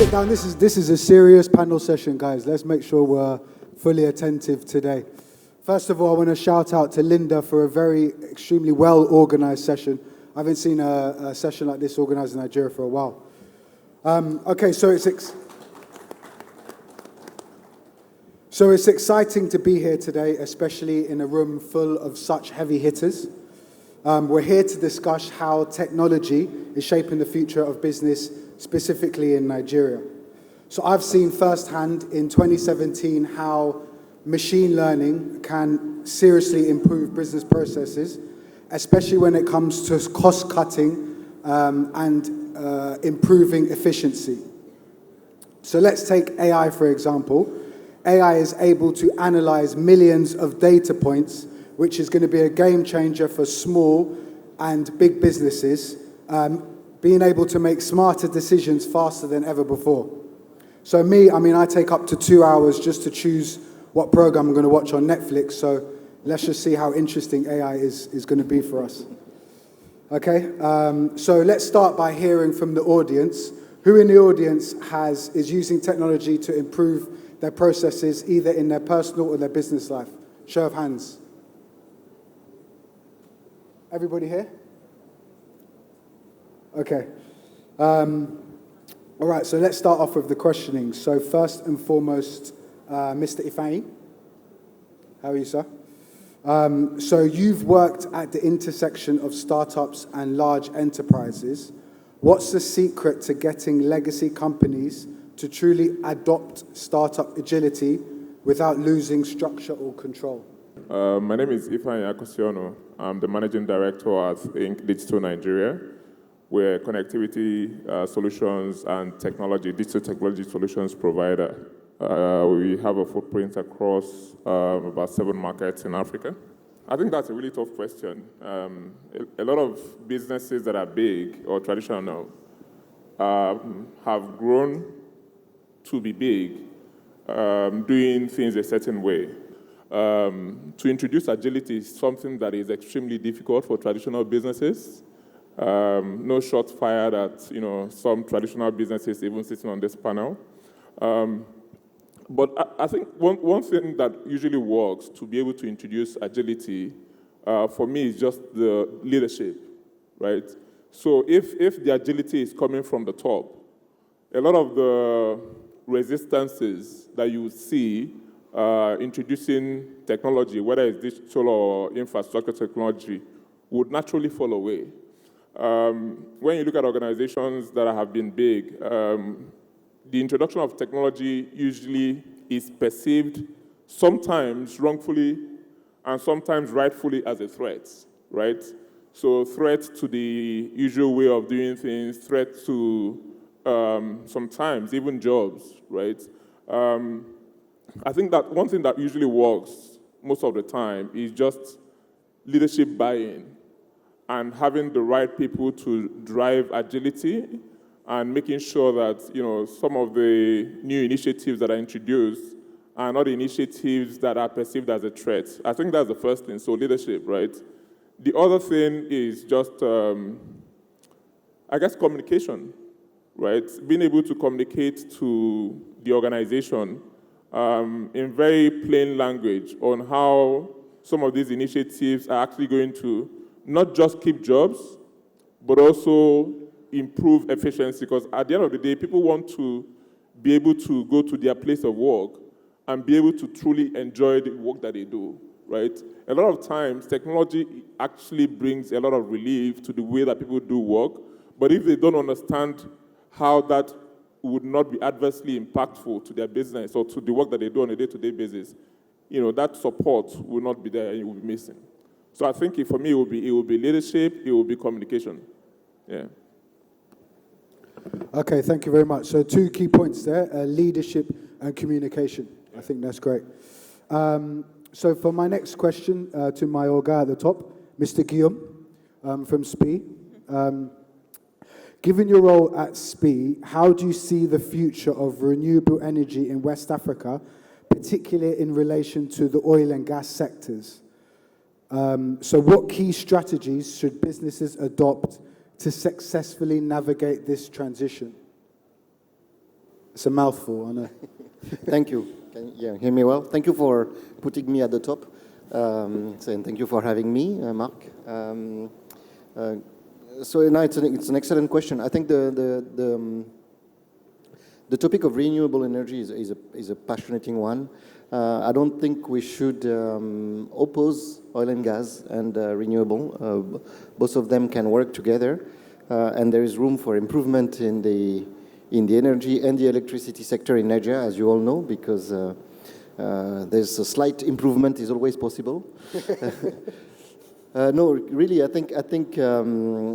get down. This is a serious panel session, guys. Let's make sure we're fully attentive today. First of all, I want to shout out to Linda for a very extremely well-organized session. I haven't seen a session like this organized in Nigeria for a while. Okay, so it's exciting to be here today, especially in a room full of such heavy hitters. We're here to discuss how technology is shaping the future of business, specifically in Nigeria. So I've seen firsthand in 2017 how machine learning can seriously improve business processes, especially when it comes to cost cutting and improving efficiency. So let's take AI, for example. AI is able to analyze millions of data points, which is going to be a game changer for small and big businesses, being able to make smarter decisions faster than ever before. So I take up to 2 hours just to choose what program I'm going to watch on Netflix, so let's just see how interesting AI is going to be for us. Okay, so let's start by hearing from the audience. Who in the audience is using technology to improve their processes, either in their personal or their business life? Show of hands. Everybody here? Okay. All right, so let's start off with the questioning. So first and foremost, Mr. Ifeanyi. How are you, sir? So you've worked at the intersection of startups and large enterprises. What's the secret to getting legacy companies to truly adopt startup agility without losing structure or control? My name is Akosionu. I'm the managing director at Digital Nigeria. We're a connectivity solutions and digital technology solutions provider. We have a footprint across about 7 markets in Africa. I think that's a really tough question. A lot of businesses that are big or traditional have grown to be big, doing things a certain way. To introduce agility is something that is extremely difficult for traditional businesses. No shots fired at some traditional businesses even sitting on this panel. But I think one thing that usually works to be able to introduce agility, for me, is just the leadership, right? So if the agility is coming from the top, a lot of the resistances that you see introducing technology, whether it's digital or infrastructure technology, would naturally fall away. When you look at organizations that have been big, the introduction of technology usually is perceived sometimes wrongfully and sometimes rightfully as a threat, right? So threat to the usual way of doing things, threat to sometimes even jobs, right? I think that one thing that usually works most of the time is just leadership buy-in and having the right people to drive agility and making sure that some of the new initiatives that are introduced are not initiatives that are perceived as a threat. I think that's the first thing, so leadership, right? The other thing is just, communication, right? Being able to communicate to the organization in very plain language on how some of these initiatives are actually going to not just keep jobs, but also improve efficiency, because at the end of the day, people want to be able to go to their place of work and be able to truly enjoy the work that they do, right? A lot of times, technology actually brings a lot of relief to the way that people do work, but if they don't understand how that would not be adversely impactful to their business or to the work that they do on a day-to-day basis, that support will not be there and you will be missing. So I think for me, it will be leadership, it will be communication. Yeah. Okay, thank you very much. So 2 key points there, leadership and communication. I think that's great. So for my next question to my old guy at the top, Mr. Guillaume from SPIE. Given your role at SPIE, how do you see the future of renewable energy in West Africa, particularly in relation to the oil and gas sectors? So what key strategies should businesses adopt to successfully navigate this transition? It's a mouthful, I know. Thank you. Can you hear me well? Thank you for putting me at the top. And thank you for having me, Mark. So now it's an excellent question. I think the topic of renewable energy is a passionate one. I don't think we should oppose oil and gas and renewable. Both of them can work together, and there is room for improvement in the energy and the electricity sector in Nigeria, as you all know, because there's a slight improvement is always possible. No, really, I think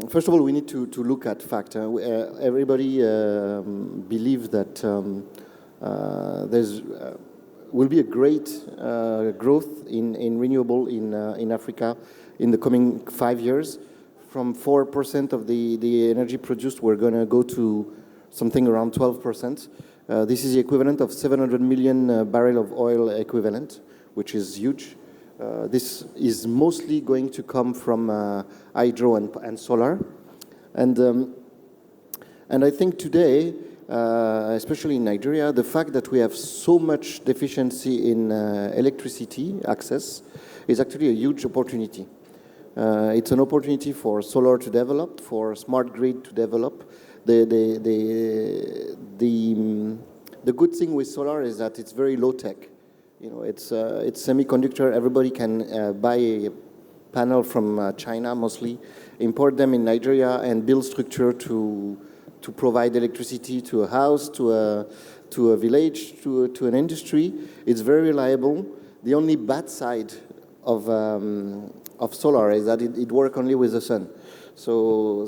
first of all, we need to look at fact. Everybody believes that there's will be a great growth in renewable in Africa in the coming 5 years. From 4% of the energy produced, we're going to go to something around 12%. This is the equivalent of 700 million barrel of oil equivalent, which is huge. This is mostly going to come from hydro and solar. And I think today, especially in Nigeria, the fact that we have so much deficiency in electricity access is actually a huge opportunity. It's an opportunity for solar to develop, for smart grid to develop. The good thing with solar is that it's very low tech. You know, it's semiconductor. Everybody can buy a panel from China mostly, import them in Nigeria, and build structure to provide electricity to a house, to a village, to an industry. It's very reliable. The only bad side of solar is that it works only with the sun. So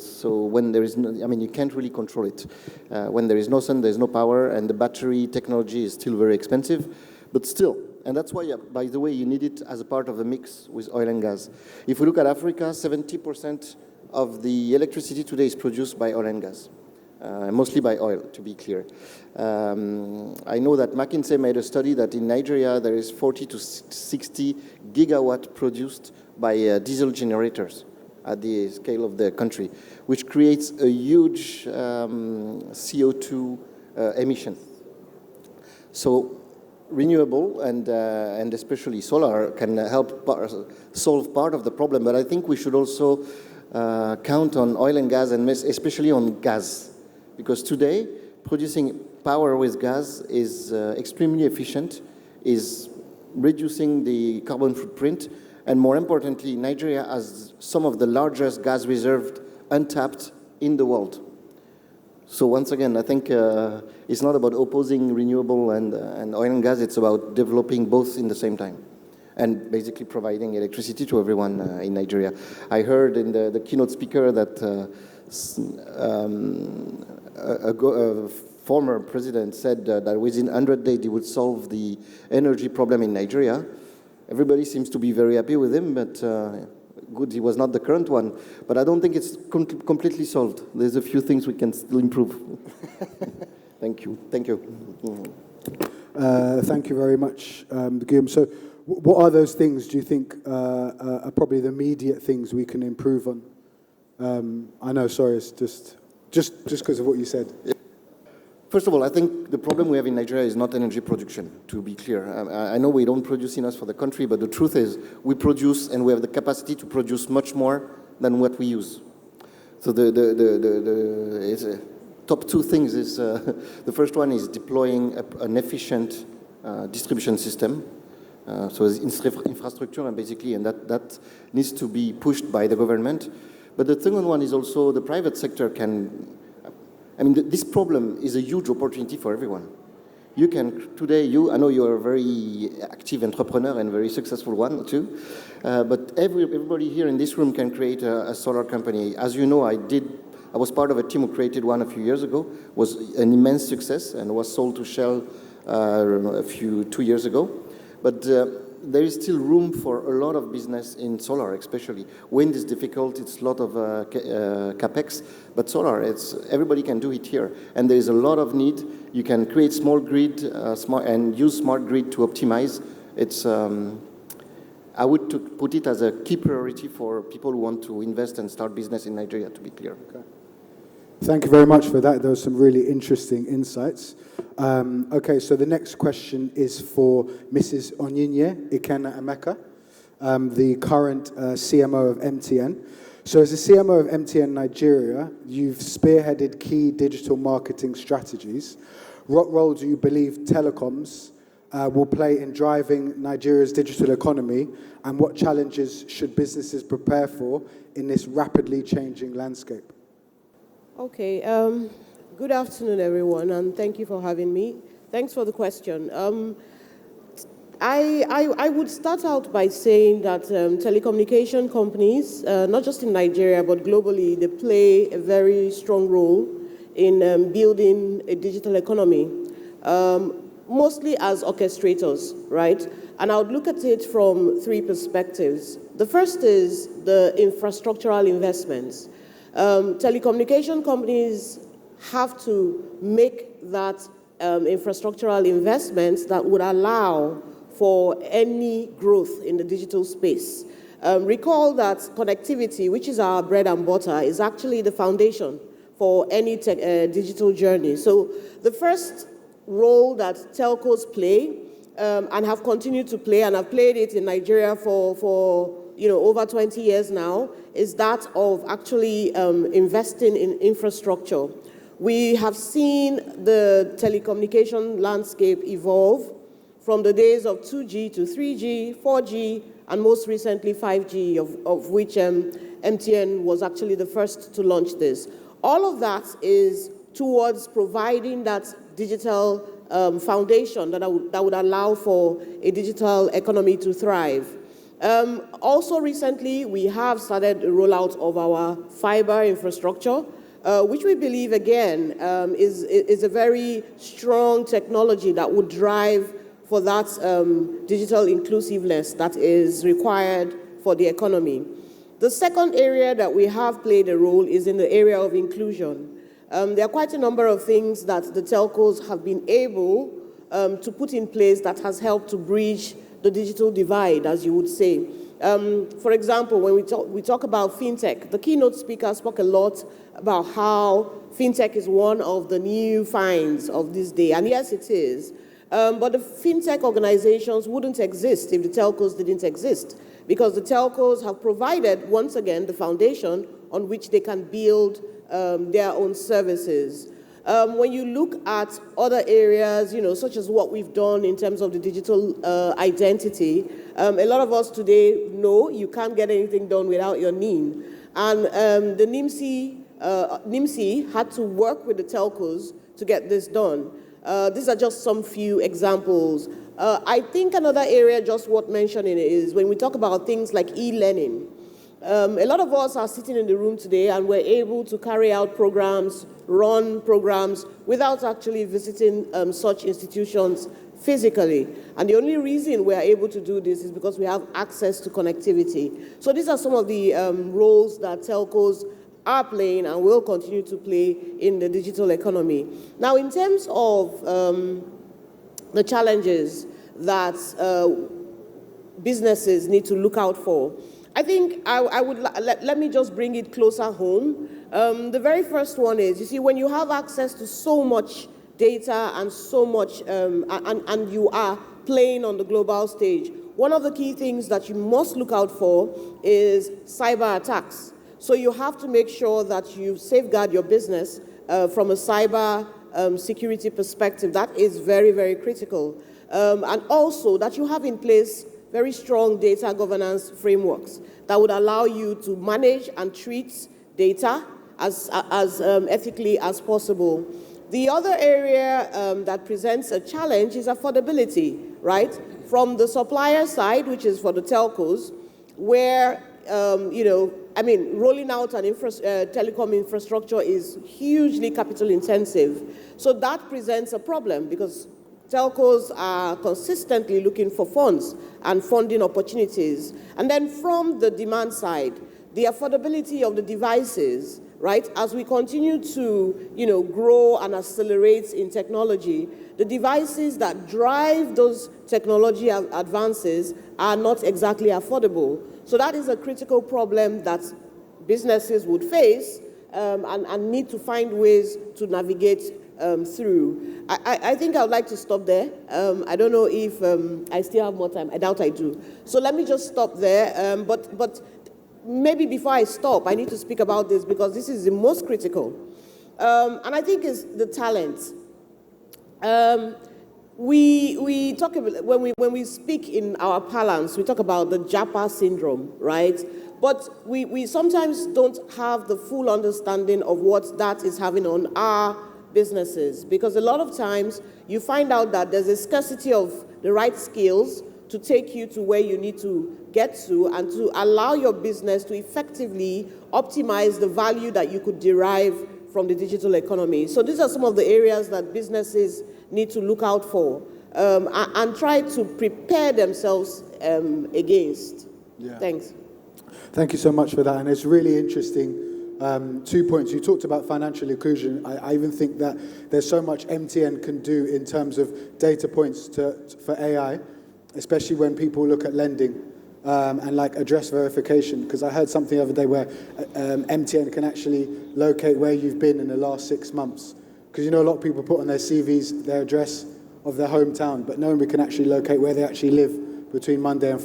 when there is no, I mean, you can't really control it. When there is no sun, there's no power, and the battery technology is still very expensive. But still, and that's why, by the way, you need it as a part of the mix with oil and gas. If we look at Africa, 70% of the electricity today is produced by oil and gas, mostly by oil, to be clear. I know that McKinsey made a study that in Nigeria there is 40 to 60 gigawatt produced by diesel generators at the scale of the country, which creates a huge CO2 emission. So renewable and especially solar can help solve part of the problem, but I think we should also count on oil and gas, and especially on gas, because today producing power with gas is extremely efficient, is reducing the carbon footprint, and more importantly, Nigeria has some of the largest gas reserves untapped in the world. So once again, I think it's not about opposing renewable and oil and gas, it's about developing both in the same time and basically providing electricity to everyone in Nigeria. I heard in the keynote speaker that a former president said that within 100 days he would solve the energy problem in Nigeria. Everybody seems to be very happy with him, but good, he was not the current one. But I don't think it's completely solved. There's a few things we can still improve. Thank you. Thank you. Thank you very much, Guillaume. So what are those things, do you think, are probably the immediate things we can improve on? I know, sorry, it's just because of what you said. First of all, I think the problem we have in Nigeria is not energy production, to be clear. I know we don't produce enough for the country, but the truth is we produce and we have the capacity to produce much more than what we use. So it's, top two things is, the first one is deploying an efficient distribution system. So it's infrastructure, and basically, and that needs to be pushed by the government. But the second one is also the private sector can, I mean, this problem is a huge opportunity for everyone. You can, today, I know you're a very active entrepreneur and very successful one too, but everybody here in this room can create a solar company. As you know, I was part of a team who created one a few years ago, was an immense success and was sold to Shell 2 years ago. But there is still room for a lot of business in solar, especially. Wind is difficult, it's a lot of capex, but solar, everybody can do it here. And there is a lot of need. You can create small grid and use smart grid to optimize. It's, I would put it as a key priority for people who want to invest and start business in Nigeria, to be clear. Okay. Thank you very much for that. There were some really interesting insights. Okay, so the next question is for Mrs. Onyinye Ikenna-Emeka, the current CMO of MTN. So as the CMO of MTN Nigeria, you've spearheaded key digital marketing strategies. What role do you believe telecoms will play in driving Nigeria's digital economy, and what challenges should businesses prepare for in this rapidly changing landscape? Okay, good afternoon, everyone, and thank you for having me. Thanks for the question. I would start out by saying that telecommunication companies, not just in Nigeria, but globally, they play a very strong role in building a digital economy, mostly as orchestrators, right? And I would look at it from three perspectives. The first is the infrastructural investments. Telecommunication companies have to make that infrastructural investments that would allow for any growth in the digital space. Recall that connectivity, which is our bread and butter, is actually the foundation for any digital journey. So the first role that telcos play and have continued to play, and have played it in Nigeria for over 20 years now, is that of actually investing in infrastructure. We have seen the telecommunication landscape evolve from the days of 2G to 3G, 4G, and most recently 5G, of which MTN was actually the first to launch this. All of that is towards providing that digital foundation that would allow for a digital economy to thrive. Also recently, we have started the rollout of our fiber infrastructure, which we believe, again, is a very strong technology that would drive for that digital inclusiveness that is required for the economy. The second area that we have played a role is in the area of inclusion. There are quite a number of things that the telcos have been able to put in place that has helped to bridge the digital divide, as you would say. For example, when we talk about fintech, the keynote speaker spoke a lot about how fintech is one of the new finds of this day, and yes, it is. But the fintech organizations wouldn't exist if the telcos didn't exist, because the telcos have provided, once again, the foundation on which they can build their own services. When you look at other areas, such as what we've done in terms of the digital identity, a lot of us today know you can't get anything done without your NIN. And the NIMC had to work with the telcos to get this done. These are just some few examples. I think another area just worth mentioning is when we talk about things like e-learning. A lot of us are sitting in the room today and we're able to carry out programs, run programs, without actually visiting such institutions physically. And the only reason we're able to do this is because we have access to connectivity. So these are some of the roles that telcos are playing and will continue to play in the digital economy. Now, in terms of the challenges that businesses need to look out for, I think I would let me just bring it closer home. The very first one is, you see, when you have access to so much data and so much, and you are playing on the global stage, one of the key things that you must look out for is cyber attacks. So you have to make sure that you safeguard your business from a cyber security perspective. That is very, very critical. And also that you have in place very strong data governance frameworks that would allow you to manage and treat data as ethically as possible. The other area that presents a challenge is affordability, right? From the supplier side, which is for the telcos, where, rolling out an telecom infrastructure is hugely capital intensive. So that presents a problem because telcos are consistently looking for funds and funding opportunities. And then from the demand side, the affordability of the devices, right? As we continue to, grow and accelerate in technology, the devices that drive those technology advances are not exactly affordable. So that is a critical problem that businesses would face and need to find ways to navigate through. I think I would like to stop there. I don't know if I still have more time. I doubt I do. So let me just stop there. But maybe before I stop, I need to speak about this because this is the most critical. And I think it's the talent. We talk about, when we speak in our parlance, we talk about the Japa syndrome, right? But we sometimes don't have the full understanding of what that is having on our businesses, because a lot of times you find out that there's a scarcity of the right skills to take you to where you need to get to and to allow your business to effectively optimize the value that you could derive from the digital economy. So these are some of the areas that businesses need to look out for and try to prepare themselves against. Yeah. Thanks. Thank you so much for that. And it's really interesting. 2 points. You talked about financial inclusion. I even think that there's so much MTN can do in terms of data points for AI, especially when people look at lending and like address verification. Because I heard something the other day where MTN can actually locate where you've been in the last 6 months. Because you know a lot of people put on their CVs their address of their hometown, but no one can actually locate where they actually live between Monday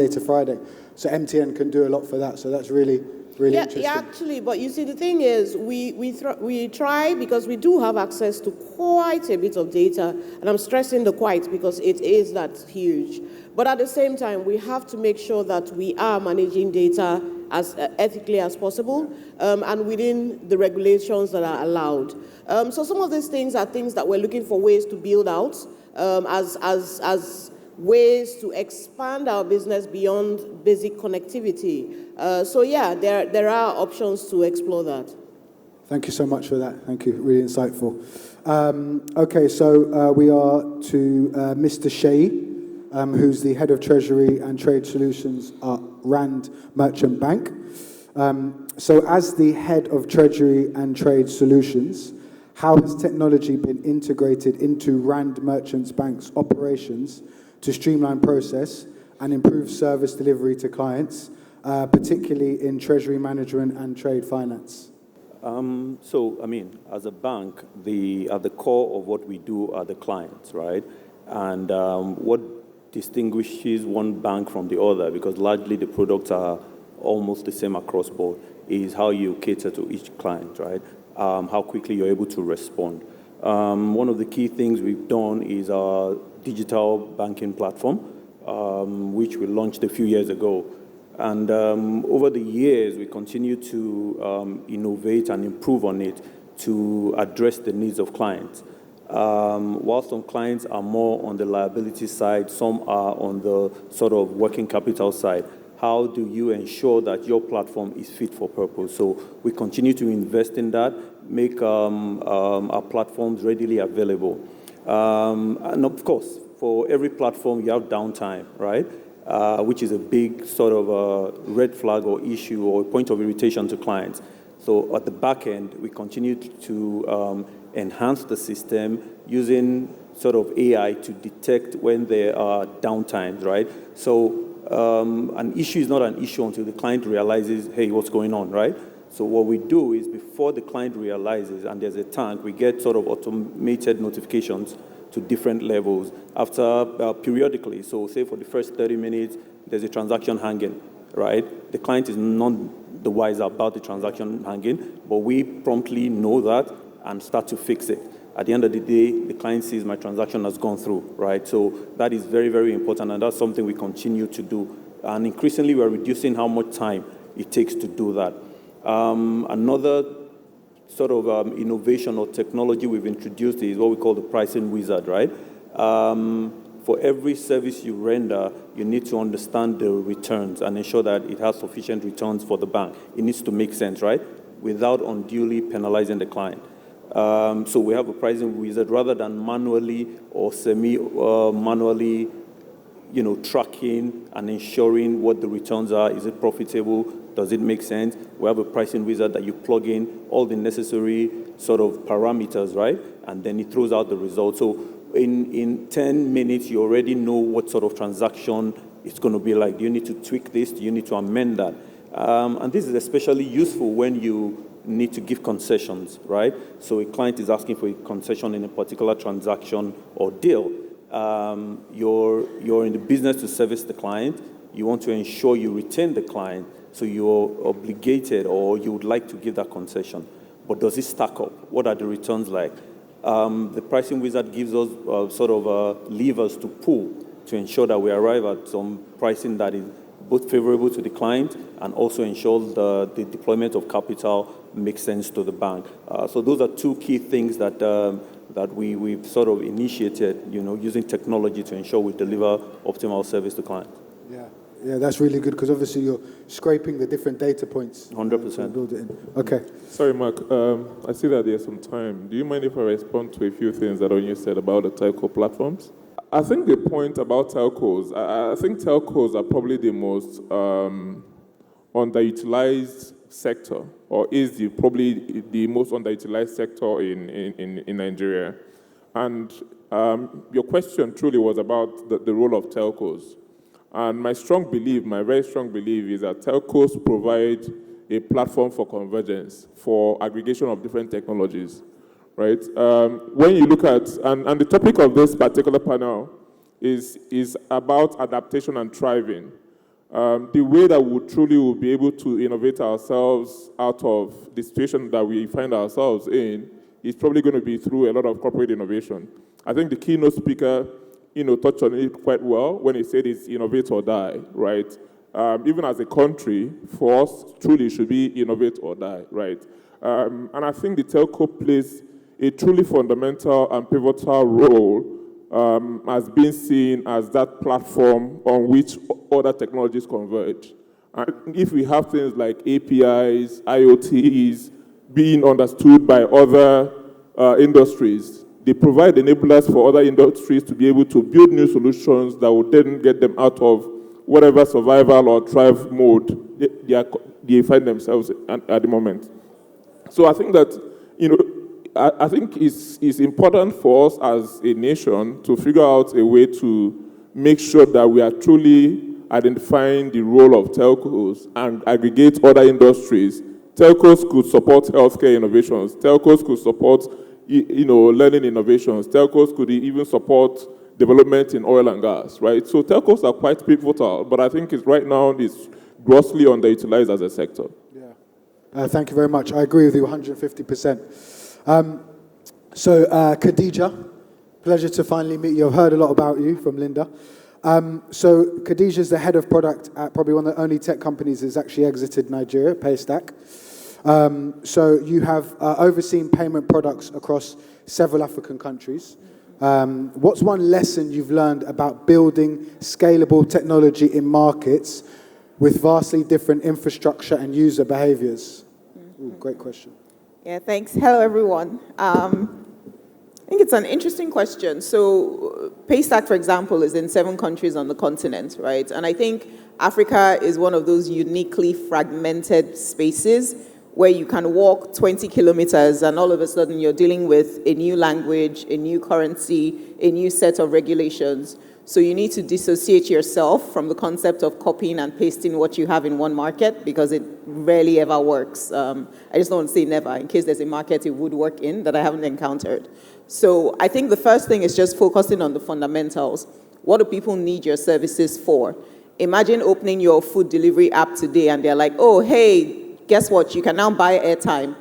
to Friday. So MTN can do a lot for that. So that's really interesting. Yeah, actually, but you see, the thing is, we try because we do have access to quite a bit of data, and I'm stressing the quite because it is that huge. But at the same time, we have to make sure that we are managing data as ethically as possible and within the regulations that are allowed. So some of these things are things that we're looking for ways to build out as ways to expand our business beyond basic connectivity. So yeah, there are options to explore that. Thank you so much for that. Thank you. Really insightful. Okay, so we are to Mr. Shea, who's the Head of Treasury and Trade Solutions at Rand Merchant Bank. So as the Head of Treasury and Trade Solutions, how has technology been integrated into Rand Merchant Bank's operations to streamline process and improve service delivery to clients, particularly in treasury management and trade finance? As a bank, at the core of what we do are the clients, right? And what distinguishes one bank from the other, because largely the products are almost the same across board, is how you cater to each client, right? How quickly you're able to respond. One of the key things we've done is our digital banking platform, which we launched a few years ago. And over the years, we continue to innovate and improve on it to address the needs of clients. While some clients are more on the liability side, some are on the sort of working capital side. How do you ensure that your platform is fit for purpose? So we continue to invest in that, make our platforms readily available. And of course, for every platform, you have downtime, right? Which is a big sort of red flag or issue or point of irritation to clients. So at the back end, we continue to enhance the system using sort of AI to detect when there are downtimes, right? So an issue is not an issue until the client realizes, hey, what's going on, right? So what we do is before the client realizes and there's a tank, we get sort of automated notifications to different levels after periodically. So say for the first 30 minutes, there's a transaction hanging, right? The client is none the wiser about the transaction hanging, but we promptly know that and start to fix it. At the end of the day, the client sees my transaction has gone through, right? So that is very, very important, and that's something we continue to do. And increasingly, we're reducing how much time it takes to do that. Another sort of innovation or technology we've introduced is what we call the pricing wizard, right? For every service you render, you need to understand the returns and ensure that it has sufficient returns for the bank. It needs to make sense, right? Without unduly penalizing the client. So we have a pricing wizard rather than manually or semi-manually, tracking and ensuring what the returns are. Is it profitable? Does it make sense? We have a pricing wizard that you plug in all the necessary sort of parameters, right? And then it throws out the result. So in 10 minutes, you already know what sort of transaction it's going to be like. Do you need to tweak this? Do you need to amend that? And this is especially useful when you need to give concessions, right? So a client is asking for a concession in a particular transaction or deal. You're in the business to service the client. You want to ensure you retain the client, so you're obligated or you would like to give that concession. But does it stack up? What are the returns like? The pricing wizard gives us levers to pull to ensure that we arrive at some pricing that is both favorable to the client and also ensures the deployment of capital makes sense to the bank. So those are two key things that we've sort of initiated, using technology to ensure we deliver optimal service to clients. Yeah, that's really good because obviously you're scraping the different data points. 100%. Build it in. Okay. Sorry, Mark. I see that there's some time. Do you mind if I respond to a few things that Onyinye said about the telco platforms? I think the point about telcos, I think telcos are probably the most underutilized sector, or is probably the most underutilized sector in Nigeria. And your question truly was about the role of telcos. And my very strong belief is that telcos provide a platform for convergence, for aggregation of different technologies, right? When you look at, and the topic of this particular panel is about adaptation and thriving. The way that we truly will be able to innovate ourselves out of the situation that we find ourselves in is probably going to be through a lot of corporate innovation. I think the keynote speaker touched on it quite well when he said it's innovate or die, right? Even as a country, for us, truly should be innovate or die, right? And I think the telco plays a truly fundamental and pivotal role as being seen as that platform on which other technologies converge. And if we have things like APIs, IoTs being understood by other industries, they provide enablers for other industries to be able to build new solutions that will then get them out of whatever survival or thrive mode they find themselves at the moment. So I think that, I think it's important for us as a nation to figure out a way to make sure that we are truly identifying the role of telcos and aggregate other industries. Telcos could support healthcare innovations. Telcos could support learning innovations. Telcos could even support development in oil and gas, right? So telcos are quite pivotal, but I think right now it's grossly underutilized as a sector. Yeah. Thank you very much. I agree with you 150%. Khadija, pleasure to finally meet you. I've heard a lot about you from Linda. So Khadija is the head of product at probably one of the only tech companies that's actually exited Nigeria, Paystack. So you have overseen payment products across several African countries. What's one lesson you've learned about building scalable technology in markets with vastly different infrastructure and user behaviors? Ooh, great question. Yeah, thanks. Hello, everyone. I think it's an interesting question. So Paystack, for example, is in 7 countries on the continent, right? And I think Africa is one of those uniquely fragmented spaces where you can walk 20 kilometers and all of a sudden you're dealing with a new language, a new currency, a new set of regulations. So you need to dissociate yourself from the concept of copying and pasting what you have in one market because it rarely ever works. I just don't want to say never, in case there's a market it would work in that I haven't encountered. So I think the first thing is just focusing on the fundamentals. What do people need your services for? Imagine opening your food delivery app today and they're like, oh, hey, guess what? You can now buy airtime.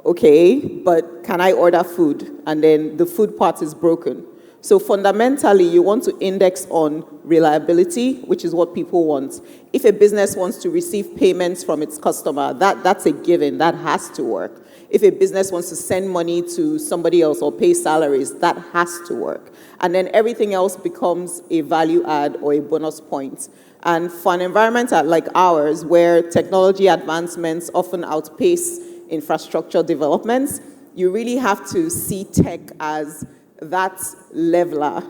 Okay, but can I order food? And then the food part is broken. So fundamentally, you want to index on reliability, which is what people want. If a business wants to receive payments from its customer, that's a given. That has to work. If a business wants to send money to somebody else or pay salaries, that has to work. And then everything else becomes a value add or a bonus point. And for an environment like ours, where technology advancements often outpace infrastructure developments, you really have to see tech as that leveler,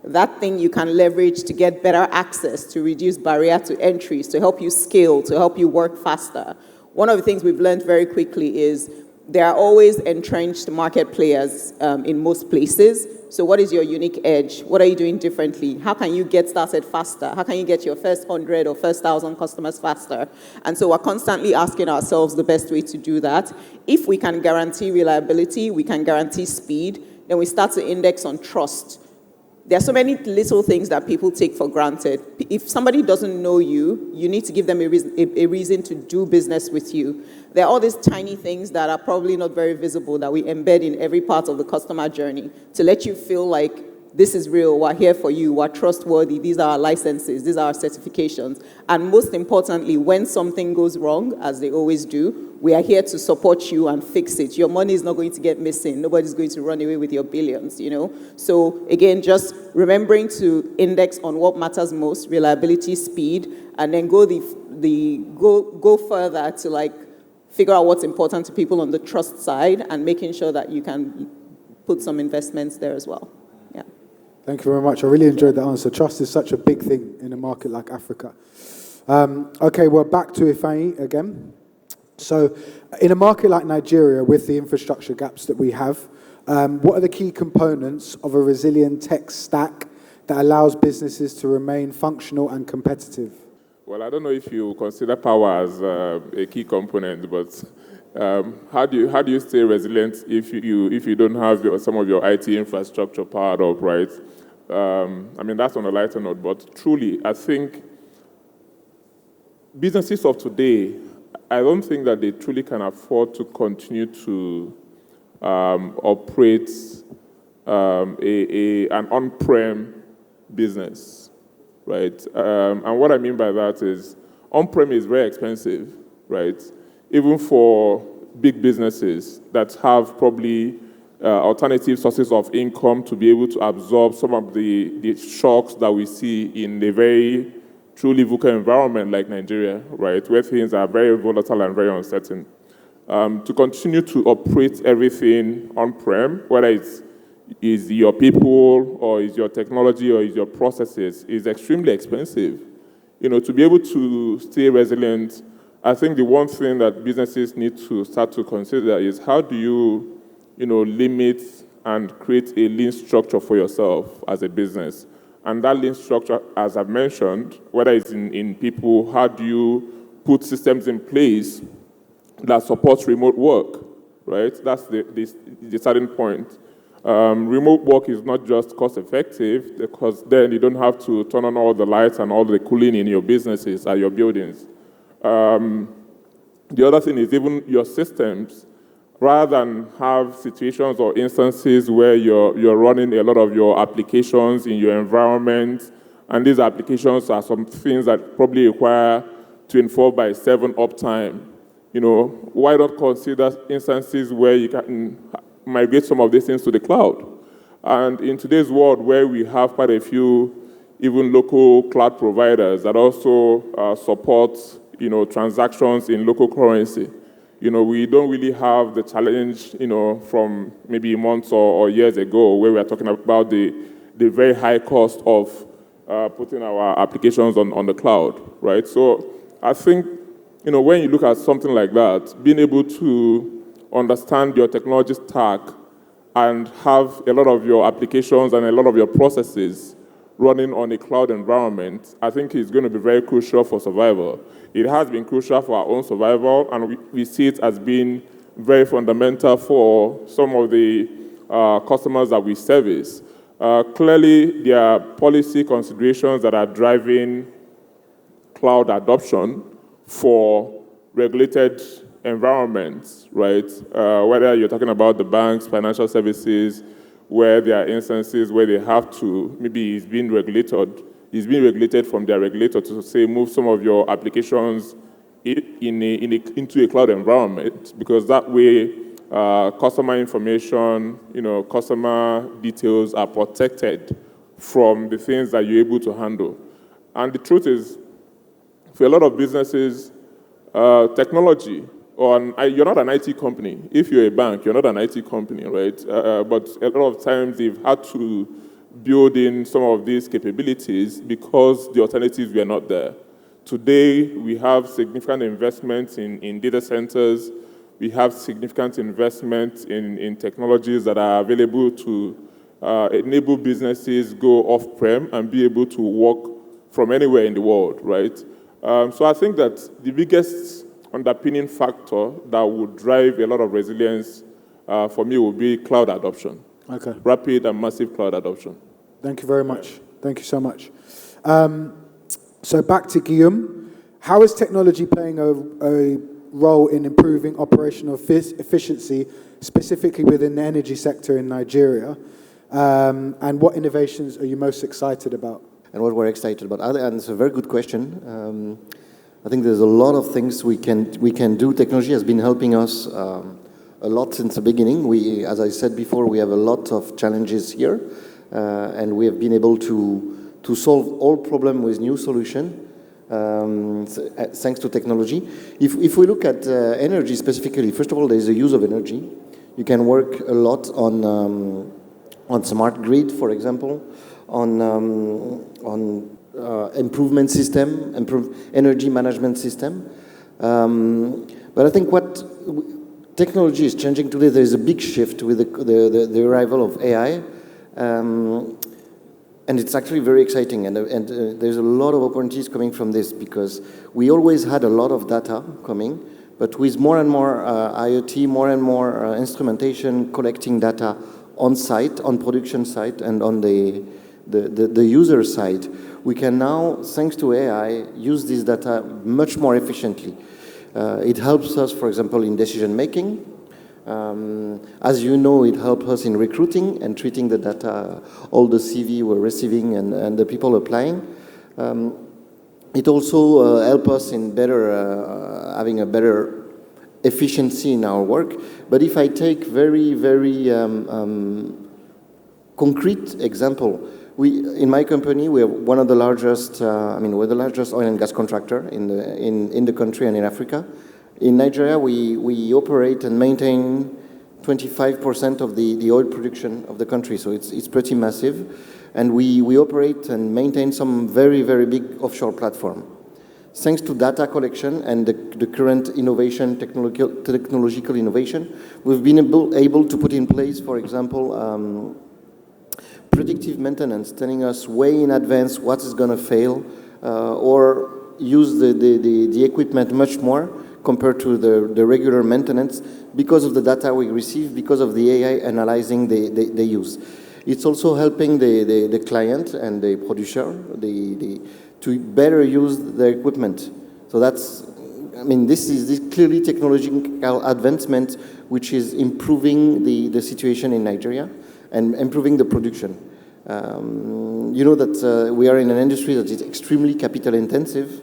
that thing you can leverage to get better access, to reduce barrier to entries, to help you scale, to help you work faster. One of the things we've learned very quickly is there are always entrenched market players in most places. So what is your unique edge? What are you doing differently? How can you get started faster? How can you get your first 100 or first 1,000 customers faster? And so we're constantly asking ourselves the best way to do that. If we can guarantee reliability, we can guarantee speed, then we start to index on trust. There are so many little things that people take for granted. If somebody doesn't know you, you need to give them a reason to do business with you. There are all these tiny things that are probably not very visible that we embed in every part of the customer journey to let you feel like this is real, we're here for you, we're trustworthy, these are our licenses, these are our certifications. And most importantly, when something goes wrong, as they always do, we are here to support you and fix it. Your money is not going to get missing. Nobody's going to run away with your billions, you know? So again, just remembering to index on what matters most, reliability, speed, and then go further to like figure out what's important to people on the trust side and making sure that you can put some investments there as well. Yeah. Thank you very much. I really enjoyed that answer. Trust is such a big thing in a market like Africa. Okay, we're back to Ifeanyi again. So in a market like Nigeria, with the infrastructure gaps that we have, what are the key components of a resilient tech stack that allows businesses to remain functional and competitive? Well, I don't know if you consider power as a key component, but how do you stay resilient if you don't have some of your IT infrastructure powered up, right? I mean, that's on a lighter note, but truly, I think businesses of today, I don't think that they truly can afford to continue to operate an on-prem business, right? And what I mean by that is on-prem is very expensive, right? Even for big businesses that have probably alternative sources of income to be able to absorb some of the shocks that we see in a very truly VUCA environment like Nigeria, right, where things are very volatile and very uncertain. To continue to operate everything on-prem, whether it's your people or is your technology or is your processes, is extremely expensive. You know, to be able to stay resilient, I think the one thing that businesses need to start to consider is how do you limit and create a lean structure for yourself as a business. And that lean structure, as I've mentioned, whether it's in people, how do you put systems in place that supports remote work, right? That's the starting point. Remote work is not just cost effective, because then you don't have to turn on all the lights and all the cooling in your businesses or your buildings. The other thing is even your systems, rather than have situations or instances where you're running a lot of your applications in your environment, and these applications are some things that probably require 24/7 uptime. You know, why not consider instances where you can migrate some of these things to the cloud? And in today's world, where we have quite a few even local cloud providers that also support transactions in local currency. We don't really have the challenge, from maybe months or years ago, where we are talking about the very high cost of putting our applications on the cloud, right? So I think, when you look at something like that, being able to understand your technology stack and have a lot of your applications and a lot of your processes running on a cloud environment, I think is going to be very crucial for survival. It has been crucial for our own survival, and we see it as being very fundamental for some of the customers that we service. Clearly, there are policy considerations that are driving cloud adoption for regulated environments, right? Whether you're talking about the banks, financial services, where there are instances where they have to, maybe it's being regulated from their regulator to say move some of your applications into a cloud environment, because that way customer information, customer details are protected from the things that you're able to handle. And the truth is, for a lot of businesses, technology, you're not an IT company. If you're a bank, you're not an IT company, right? But a lot of times they've had to build in some of these capabilities because the alternatives were not there. Today, we have significant investments in data centers. We have significant investments in technologies that are available to enable businesses go off-prem and be able to work from anywhere in the world, right? So I think that the biggest underpinning factor that would drive a lot of resilience for me will be cloud adoption. Okay. Rapid and massive cloud adoption. Thank you very much. Thank you so much. So back to Guillaume. How is technology playing a role in improving operational efficiency, specifically within the energy sector in Nigeria? And what innovations are you most excited about? And what we're excited about? And it's a very good question. I think there's a lot of things we can do. Technology has been helping us a lot since the beginning. As I said before, we have a lot of challenges here, and we have been able to solve all problems with new solutions thanks to technology. If we look at energy specifically, first of all, there is a use of energy. You can work a lot on smart grid, for example, on improvement system, energy management system. But I think what technology is changing today, there is a big shift with the arrival of AI. And it's actually very exciting. And there's a lot of opportunities coming from this because we always had a lot of data coming, but with more and more IoT, more and more instrumentation collecting data on site, on production site, and on the user side, we can now, thanks to AI, use this data much more efficiently. It helps us, for example, in decision making. As you know, it helps us in recruiting and treating the data, all the CV we're receiving and the people applying. It also helps us in having a better efficiency in our work. But if I take very, very concrete example, in my company, we are one of the largest, we're the largest oil and gas contractor in the country and in Africa. In Nigeria, we operate and maintain 25% of the oil production of the country, so it's pretty massive. And we operate and maintain some very, very big offshore platform. Thanks to data collection and the current innovation, technological innovation, we've been able to put in place, for example, predictive maintenance, telling us way in advance what is going to fail, or use the equipment much more compared to the regular maintenance because of the data we receive, because of the AI analyzing the use. It's also helping the client and the producer to better use the equipment. So this is clearly technological advancement which is improving the situation in Nigeria and improving the production. You know that we are in an industry that is extremely capital intensive,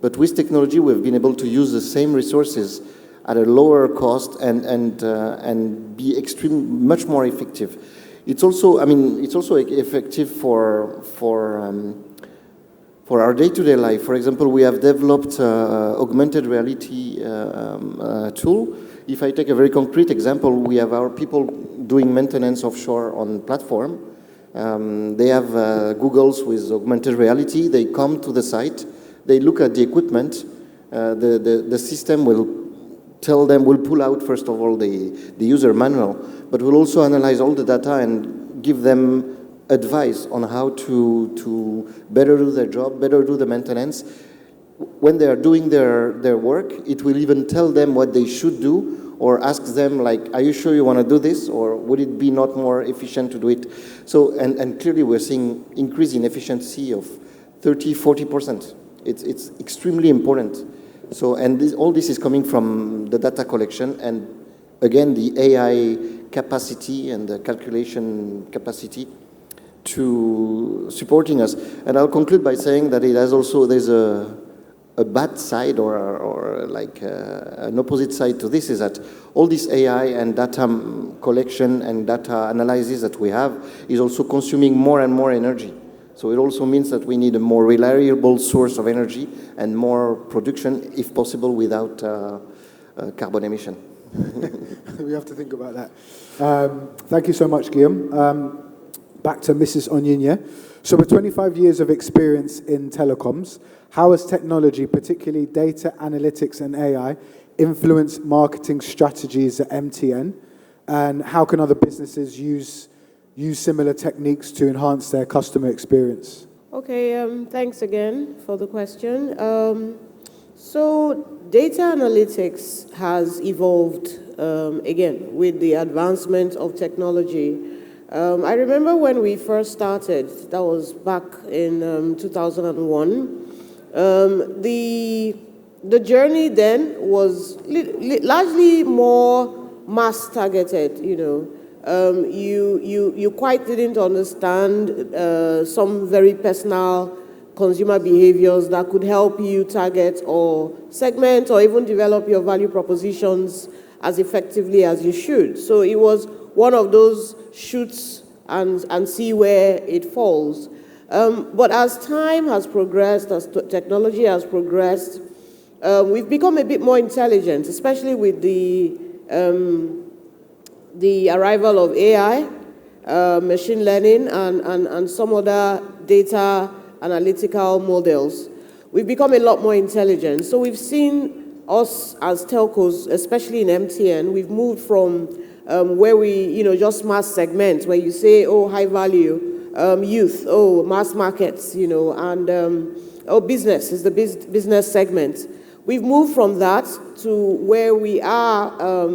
but with technology we've been able to use the same resources at a lower cost and be much more effective. It's also effective for our day-to-day life. For example, we have developed augmented reality tool. If I take a very concrete example, we have our people doing maintenance offshore on platform. They have Googles with augmented reality. They come to the site. They look at the equipment. The system will pull out, first of all, the user manual, but will also analyze all the data and give them advice on how to better do their job, better do the maintenance. When they are doing their work, it will even tell them what they should do or ask them, like, are you sure you want to do this, or would it be not more efficient to do it? So, and clearly we're seeing increase in efficiency of 30-40%. It's extremely important. So, and all this is coming from the data collection and, again, the AI capacity and the calculation capacity to supporting us. And I'll conclude by saying that it has also, there's a bad side or like an opposite side to this, is that all this AI and data collection and data analysis that we have is also consuming more and more energy. So it also means that we need a more reliable source of energy and more production, if possible, without carbon emission. We have to think about that. Thank you so much, Guillaume. Back to Mrs. Onyinye. So with 25 years of experience in telecoms, how has technology, particularly data analytics and AI, influenced marketing strategies at MTN? And how can other businesses use use similar techniques to enhance their customer experience? Okay, thanks again for the question. So data analytics has evolved, again, with the advancement of technology. I remember when we first started, that was back in 2001, the journey then was largely more mass targeted, you know. You quite didn't understand some very personal consumer behaviors that could help you target or segment or even develop your value propositions as effectively as you should. So it was one of those shoots and see where it falls. But as time has progressed, as technology has progressed, we've become a bit more intelligent, especially with the arrival of AI, machine learning, and some other data analytical models. We've become a lot more intelligent. So we've seen us as telcos, especially in MTN, we've moved from where we, just mass segment, where you say, oh, high value, youth, oh, mass markets, and business is the business segment. We've moved from that to where we are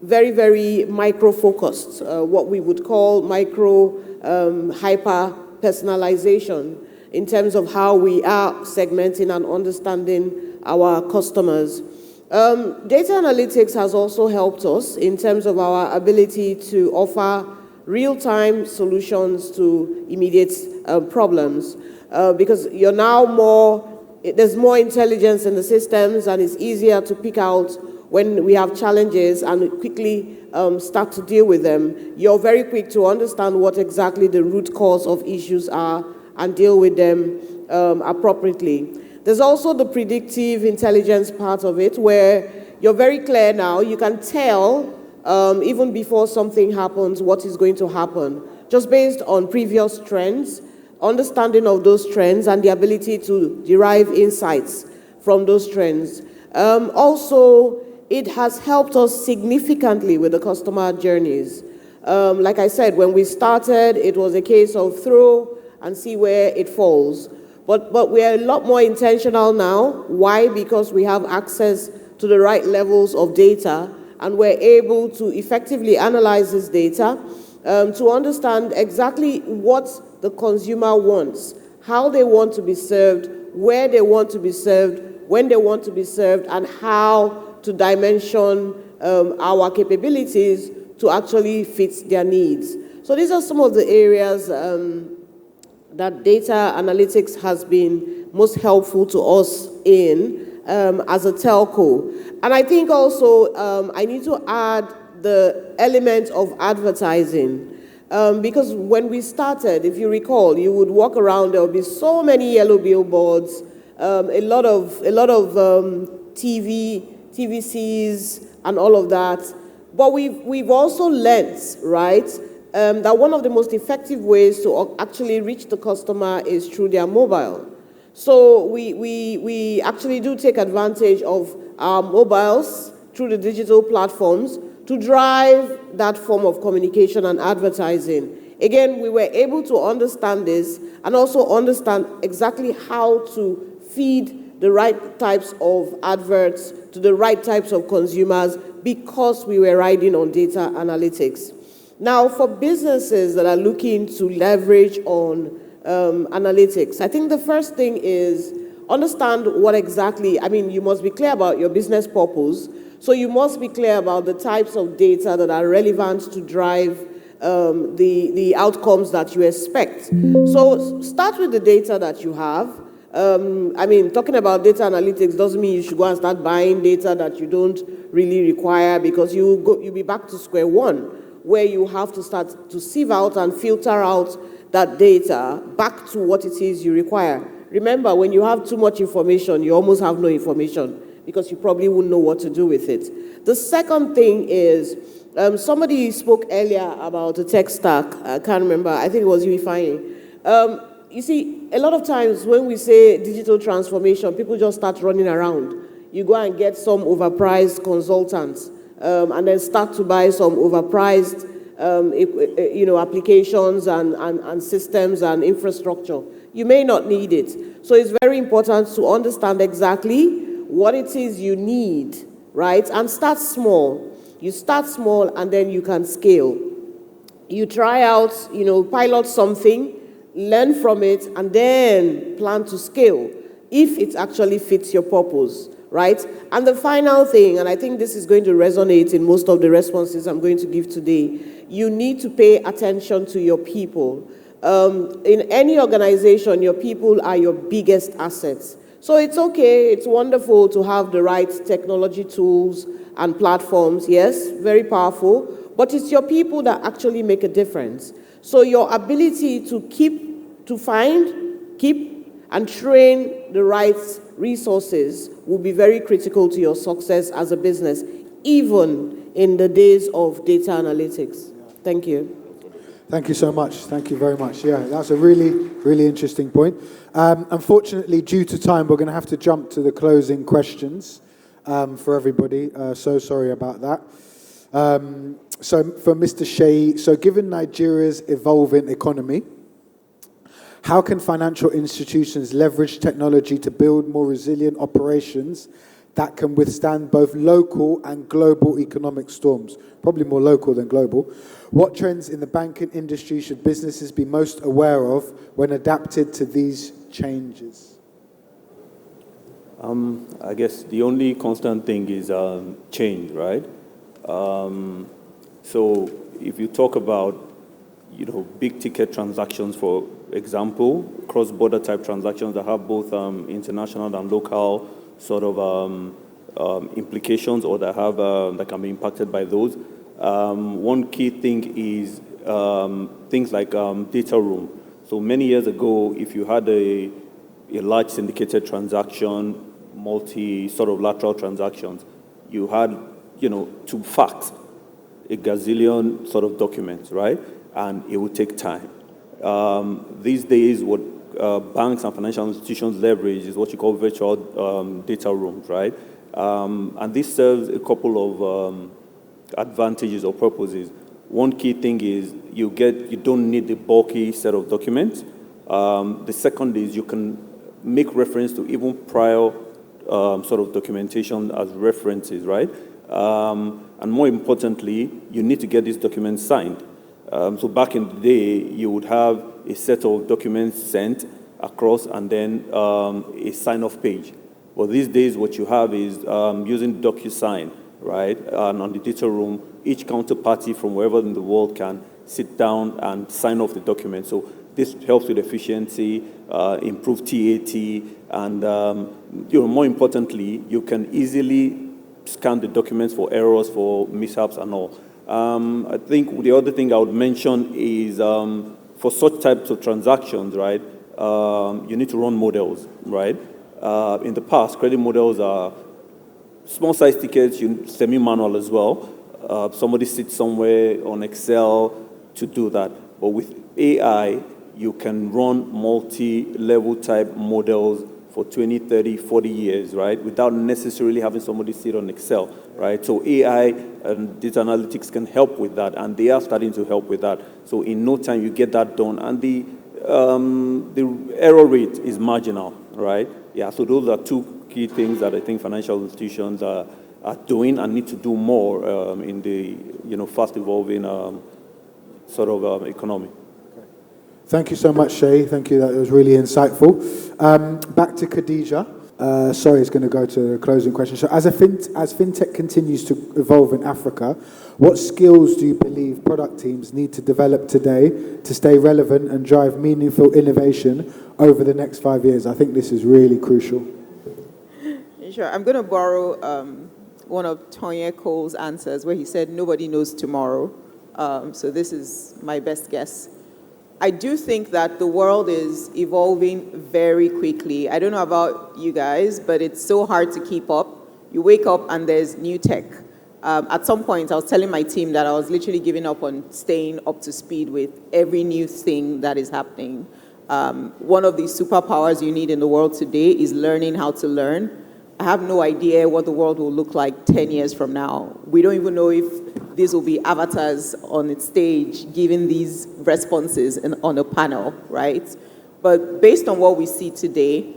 very, very micro-focused, what we would call hyper-personalization in terms of how we are segmenting and understanding our customers. Data analytics has also helped us in terms of our ability to offer real-time solutions to immediate problems, because you're now there's more intelligence in the systems, and it's easier to pick out when we have challenges and quickly start to deal with them. You're very quick to understand what exactly the root cause of issues are and deal with them appropriately. There's also the predictive intelligence part of it, where you're very clear now. You can tell, even before something happens, what is going to happen, just based on previous trends, understanding of those trends, and the ability to derive insights from those trends. Also, it has helped us significantly with the customer journeys. Like I said, when we started, it was a case of throw and see where it falls. But we're a lot more intentional now. Why? Because we have access to the right levels of data, and we're able to effectively analyze this data to understand exactly what the consumer wants, how they want to be served, where they want to be served, when they want to be served, and how to dimension our capabilities to actually fit their needs. So these are some of the areas that data analytics has been most helpful to us in as a telco. And I think also I need to add the element of advertising. Because when we started, if you recall, you would walk around, there would be so many yellow billboards, a lot of TVCs and all of that. But we've also learnt, right, that one of the most effective ways to actually reach the customer is through their mobile. So we actually do take advantage of our mobiles through the digital platforms to drive that form of communication and advertising. Again, we were able to understand this and also understand exactly how to feed the right types of adverts to the right types of consumers, because we were riding on data analytics. Now, for businesses that are looking to leverage on analytics, I think the first thing is understand what exactly, you must be clear about your business purpose. So you must be clear about the types of data that are relevant to drive the outcomes that you expect. So start with the data that you have. Talking about data analytics doesn't mean you should go and start buying data that you don't really require, because you'll be back to square one, where you have to start to sieve out and filter out that data back to what it is you require. Remember, when you have too much information, you almost have no information, because you probably wouldn't know what to do with it. The second thing is, somebody spoke earlier about the tech stack. I can't remember. I think it was you, Ifeanyi. You see, a lot of times when we say digital transformation, people just start running around. You go and get some overpriced consultants and then start to buy some overpriced applications and systems and infrastructure. You may not need it. So it's very important to understand exactly what it is you need, right? And start small. You start small and then you can scale. You try out, pilot something, learn from it, and then plan to scale if it actually fits your purpose, right? And the final thing, and I think this is going to resonate in most of the responses I'm going to give today, you need to pay attention to your people. In any organization, your people are your biggest assets. So it's okay, it's wonderful to have the right technology tools and platforms, yes, very powerful, but it's your people that actually make a difference. So your ability to find, keep, and train the right resources will be very critical to your success as a business, even in the days of data analytics. Thank you. Thank you so much. Thank you very much. Yeah, that's a really, really interesting point. Unfortunately, due to time, we're going to have to jump to the closing questions for everybody. So sorry about that. So for Mr. Shea, so given Nigeria's evolving economy, how can financial institutions leverage technology to build more resilient operations that can withstand both local and global economic storms? Probably more local than global. What trends in the banking industry should businesses be most aware of when adapted to these changes? I guess the only constant thing is change, right? So if you talk about, big ticket transactions, for example, cross-border type transactions that have both international and local sort of implications, or that can be impacted by those. One key thing is things like data room. So many years ago, if you had a large syndicated transaction, multi sort of lateral transactions, you had, to fax a gazillion sort of documents, right? And it would take time. These days, what banks and financial institutions leverage is what you call virtual data rooms, right? And this serves a couple of advantages or purposes. One key thing is you don't need the bulky set of documents. The second is you can make reference to even prior sort of documentation as references, right? And more importantly, you need to get these documents signed. So back in the day, you would have a set of documents sent across and then a sign-off page. Well, these days, what you have is using DocuSign, right? And on the data room, each counterparty from wherever in the world can sit down and sign off the document. So this helps with efficiency, improve TAT, and more importantly, you can easily scan the documents for errors, for mishaps, and all. I think the other thing I would mention is for such types of transactions, right? You need to run models, right? In the past, credit models are small size tickets, semi-manual as well. Somebody sits somewhere on Excel to do that. But with AI, you can run multi-level type models for 20, 30, 40 years, right? Without necessarily having somebody sit on Excel, right? So AI and data analytics can help with that, and they are starting to help with that. So in no time, you get that done, and the error rate is marginal, right? Yeah, so those are two key things that I think financial institutions are doing and need to do more in the fast evolving sort of economy. Thank you so much, Shay. Thank you. That was really insightful. Back to Khadija. Sorry, it's going to go to the closing question. So as fintech continues to evolve in Africa, what skills do you believe product teams need to develop today to stay relevant and drive meaningful innovation over the next 5 years? I think this is really crucial. Sure. I'm going to borrow one of Tonye Cole's answers where he said, nobody knows tomorrow. So this is my best guess. I do think that the world is evolving very quickly. I don't know about you guys, but it's so hard to keep up. You wake up and there's new tech. At some point, I was telling my team that I was literally giving up on staying up to speed with every new thing that is happening. One of the superpowers you need in the world today is learning how to learn. I have no idea what the world will look like 10 years from now. We don't even know if these will be avatars on its stage giving these responses on a panel, right? But based on what we see today,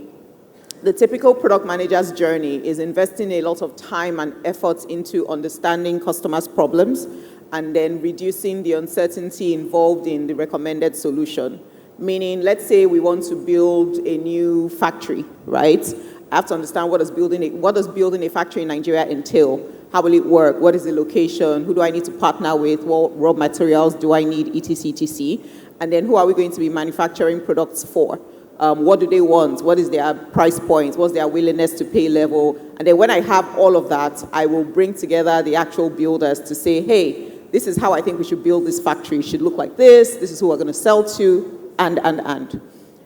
the typical product manager's journey is investing a lot of time and effort into understanding customers' problems and then reducing the uncertainty involved in the recommended solution. Meaning, let's say we want to build a new factory, right? I have to understand what does building a factory in Nigeria entail? How will it work? What is the location? Who do I need to partner with? What raw materials do I need, etc., etc.? And then who are we going to be manufacturing products for? What do they want? What is their price point? What's their willingness to pay level? And then when I have all of that, I will bring together the actual builders to say, hey, this is how I think we should build this factory. It should look like this. This is who we're going to sell to, and.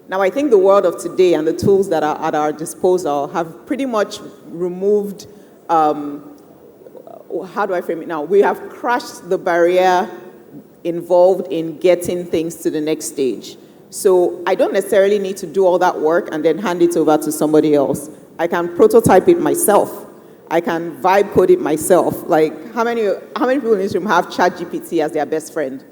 Now, I think the world of today and the tools that are at our disposal have pretty much removed, how do I frame it now? We have crushed the barrier involved in getting things to the next stage. So I don't necessarily need to do all that work and then hand it over to somebody else. I can prototype it myself. I can vibe code it myself. Like, how many people in this room have ChatGPT as their best friend?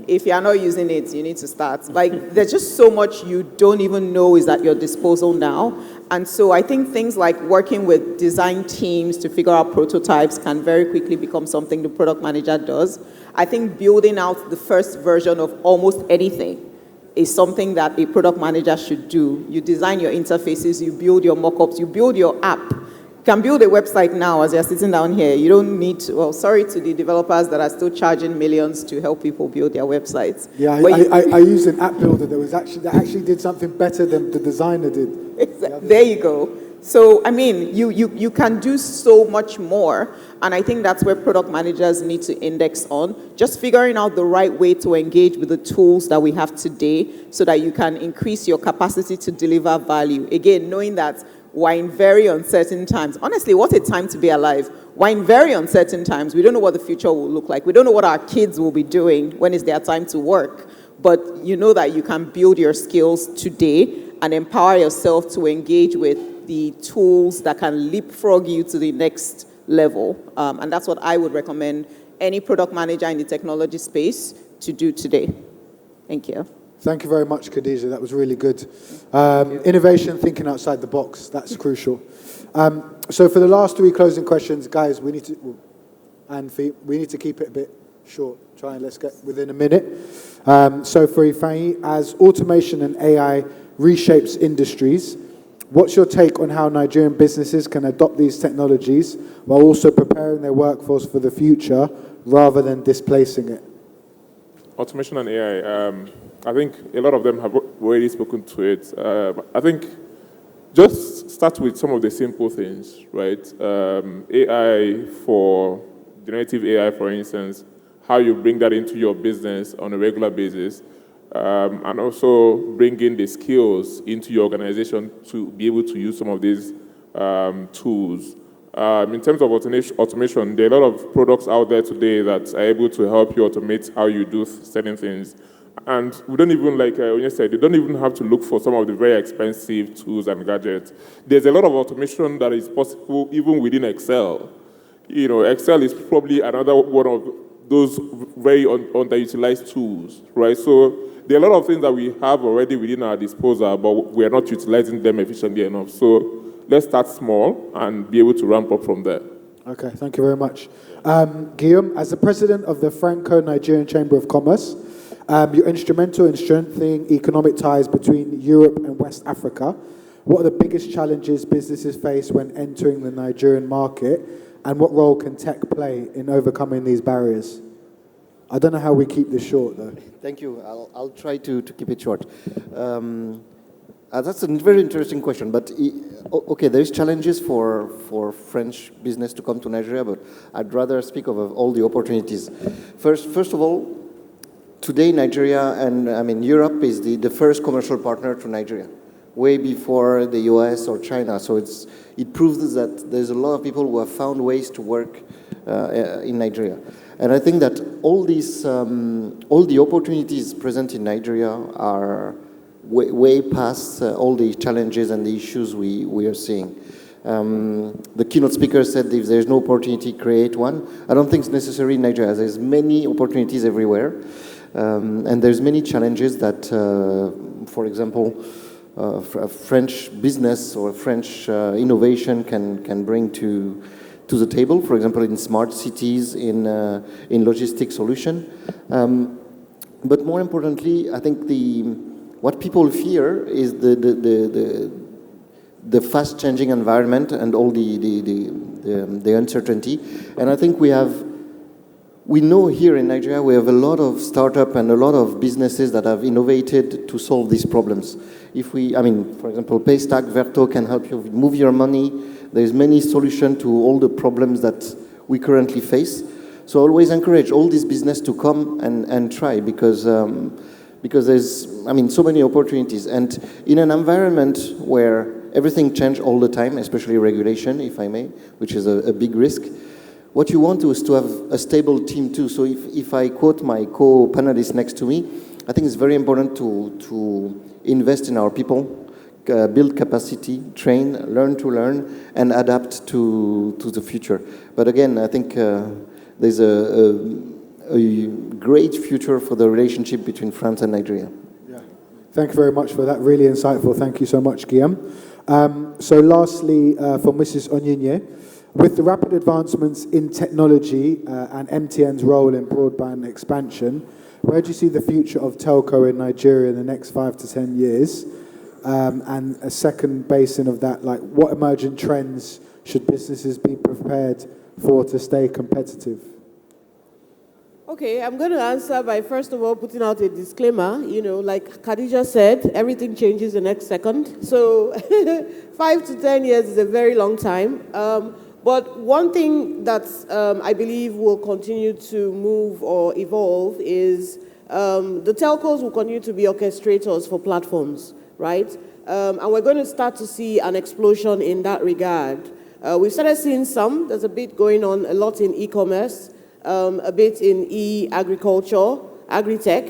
If you are not using it, you need to start. Like, there's just so much you don't even know is at your disposal now. And so I think things like working with design teams to figure out prototypes can very quickly become something the product manager does. I think building out the first version of almost anything is something that a product manager should do. You design your interfaces, you build your mock-ups, you build your app. You can build a website now as you're sitting down here. You don't need to, well, sorry to the developers that are still charging millions to help people build their websites. Yeah, I used an app builder that actually did something better than the designer did. Exactly. There you go. So, I mean, you can do so much more, and I think that's where product managers need to index on, just figuring out the right way to engage with the tools that we have today so that you can increase your capacity to deliver value. Again, knowing that we're in very uncertain times. Honestly, what a time to be alive. We're in very uncertain times. We don't know what the future will look like. We don't know what our kids will be doing when it's their time to work. But you know that you can build your skills today and empower yourself to engage with the tools that can leapfrog you to the next level. And that's what I would recommend any product manager in the technology space to do today. Thank you. Thank you very much, Khadija. That was really good. Innovation, thinking outside the box, that's crucial. So for the last three closing questions, guys, we need to keep it a bit short. Let's get within a minute. So for Ifeanyi, as automation and AI reshapes industries, what's your take on how Nigerian businesses can adopt these technologies while also preparing their workforce for the future rather than displacing it? Automation and AI, I think a lot of them have already spoken to it. I think just start with some of the simple things, right? AI for generative AI, for instance, how you bring that into your business on a regular basis, and also bring in the skills into your organization to be able to use some of these tools. In terms of automation, there are a lot of products out there today that are able to help you automate how you do certain things. And we don't even, like Onyinye said, you don't even have to look for some of the very expensive tools and gadgets. There's a lot of automation that is possible even within Excel. You know, Excel is probably another one of those very underutilized tools, right? So there are a lot of things that we have already within our disposal, but we are not utilizing them efficiently enough. So let's start small and be able to ramp up from there. Okay, thank you very much. Guillaume, as the president of the Franco-Nigerian Chamber of Commerce, you're instrumental in strengthening economic ties between Europe and West Africa. What are the biggest challenges businesses face when entering the Nigerian market, and what role can tech play in overcoming these barriers? I don't know how we keep this short, though. Thank you. I'll try to keep it short. That's a very interesting question. But okay, there is challenges for French business to come to Nigeria, but I'd rather speak of all the opportunities. First of all, today Nigeria and Europe is the first commercial partner to Nigeria, way before the US or China. So it proves that there's a lot of people who have found ways to work in Nigeria. And I think that all the opportunities present in Nigeria are way past all the challenges and the issues we are seeing. The keynote speaker said if there's no opportunity, create one. I don't think it's necessary in Nigeria. There's many opportunities everywhere. And there's many challenges that, for example, a French business or French innovation can bring to the table, for example, in smart cities, in logistics solution. But more importantly, I think what people fear is the fast-changing environment and all the uncertainty. And I think we know here in Nigeria we have a lot of startups and a lot of businesses that have innovated to solve these problems. For example, Paystack, Verto can help you move your money. There's many solutions to all the problems that we currently face. So always encourage all these business to come and try because there's, so many opportunities. And in an environment where everything changes all the time, especially regulation, if I may, which is a big risk, what you want is to have a stable team too. So if I quote my co-panelists next to me, I think it's very important to invest in our people, build capacity, train, learn to learn, and adapt to the future. But again, I think there's a great future for the relationship between France and Nigeria. Yeah. Thank you very much for that. Really insightful. Thank you so much, Guillaume. So lastly, for Mrs. Onyinye, with the rapid advancements in technology and MTN's role in broadband expansion, where do you see the future of telco in Nigeria in the next 5 to 10 years? And a second basin of that, like what emerging trends should businesses be prepared for to stay competitive? Okay, I'm going to answer by first of all putting out a disclaimer. Like Khadija said, everything changes the next second. So 5 to 10 years is a very long time. But one thing that I believe will continue to move or evolve is the telcos will continue to be orchestrators for platforms, right? And we're going to start to see an explosion in that regard. We've started seeing some. There's a bit going on, a lot in e-commerce, a bit in e-agriculture, agri-tech,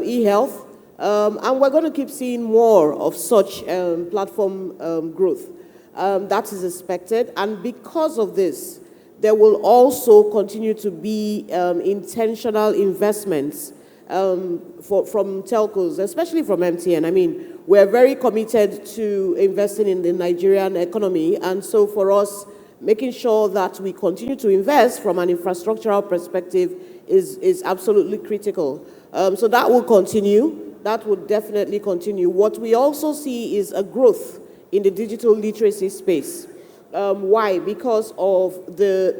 e-health, and we're going to keep seeing more of such platform growth. That is expected, and because of this, there will also continue to be intentional investments from telcos, especially from MTN. We're very committed to investing in the Nigerian economy, and so for us, making sure that we continue to invest from an infrastructural perspective is absolutely critical. So that will continue. That will definitely continue. What we also see is a growth in the digital literacy space. Why? Because of the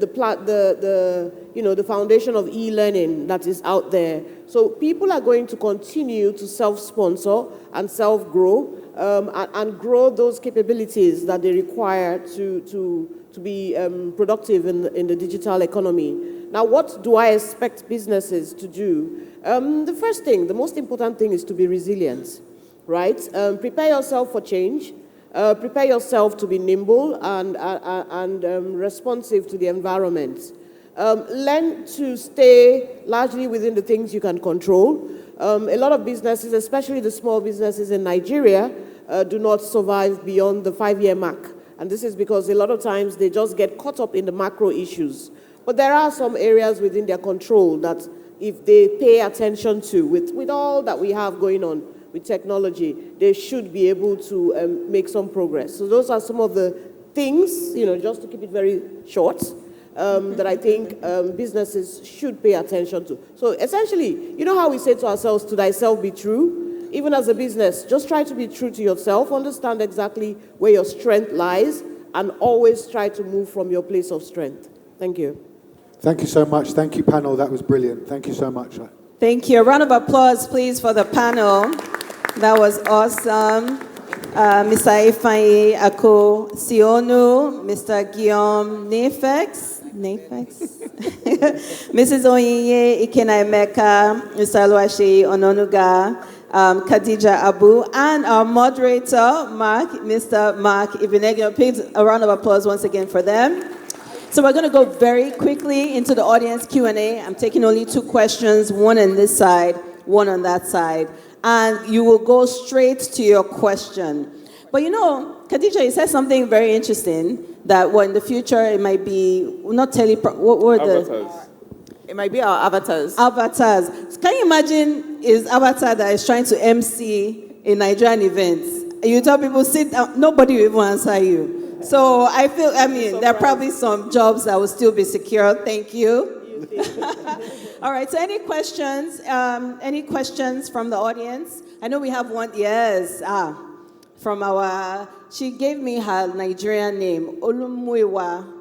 foundation of e-learning that is out there. So people are going to continue to self-sponsor and self-grow and grow those capabilities that they require to be productive in the digital economy. Now, what do I expect businesses to do? The first thing, the most important thing is to be resilient, right? Prepare yourself for change. Prepare yourself to be nimble and responsive to the environment. Learn to stay largely within the things you can control. A lot of businesses, especially the small businesses in Nigeria, do not survive beyond the 5-year mark. And this is because a lot of times they just get caught up in the macro issues. But there are some areas within their control that if they pay attention to, with all that we have going on with technology, they should be able to make some progress. So those are some of the things, just to keep it very short, that I think businesses should pay attention to. So essentially, you know how we say to ourselves, to thyself be true? Even as a business, just try to be true to yourself, understand exactly where your strength lies, and always try to move from your place of strength. Thank you. Thank you so much. Thank you, panel. That was brilliant. Thank you so much. Thank you. A round of applause, please, for the panel. That was awesome. Mr. Ifeanyi Akosionu, Mr. Guillaume Niarfeix, Mrs. Onyinye Ikenna-Emeka, Mr. Oluwaseyi Ononuga, Khadija Abu, and our moderator, Mr. Mark Igbinedion. Please, a round of applause once again for them. So we're going to go very quickly into the audience Q&A. I'm taking only 2 questions, one on this side, one on that side. And you will go straight to your question. But Khadija, you said something very interesting, that in the future it might be not what were Avatars. It might be our avatars. Avatars. Can you imagine his avatar that is trying to MC a Nigerian event? You tell people, sit down, nobody will even answer you. So there are probably some jobs that will still be secure. Thank you. All right, so any questions? Any questions from the audience? I know we have one. Yes. From she gave me her Nigerian name, Olumuyiwa.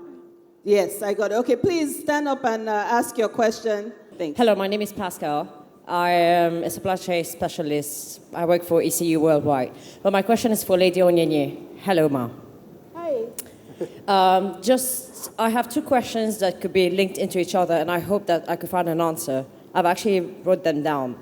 Yes, I got it. Okay, please stand up and ask your question. Thanks. Hello, my name is Pascal. I am a supply chain specialist. I work for ECU Worldwide. But my question is for Lady Onyinye. Hello, Ma. Hi. I have two questions that could be linked into each other, and I hope that I could find an answer. I've actually wrote them down.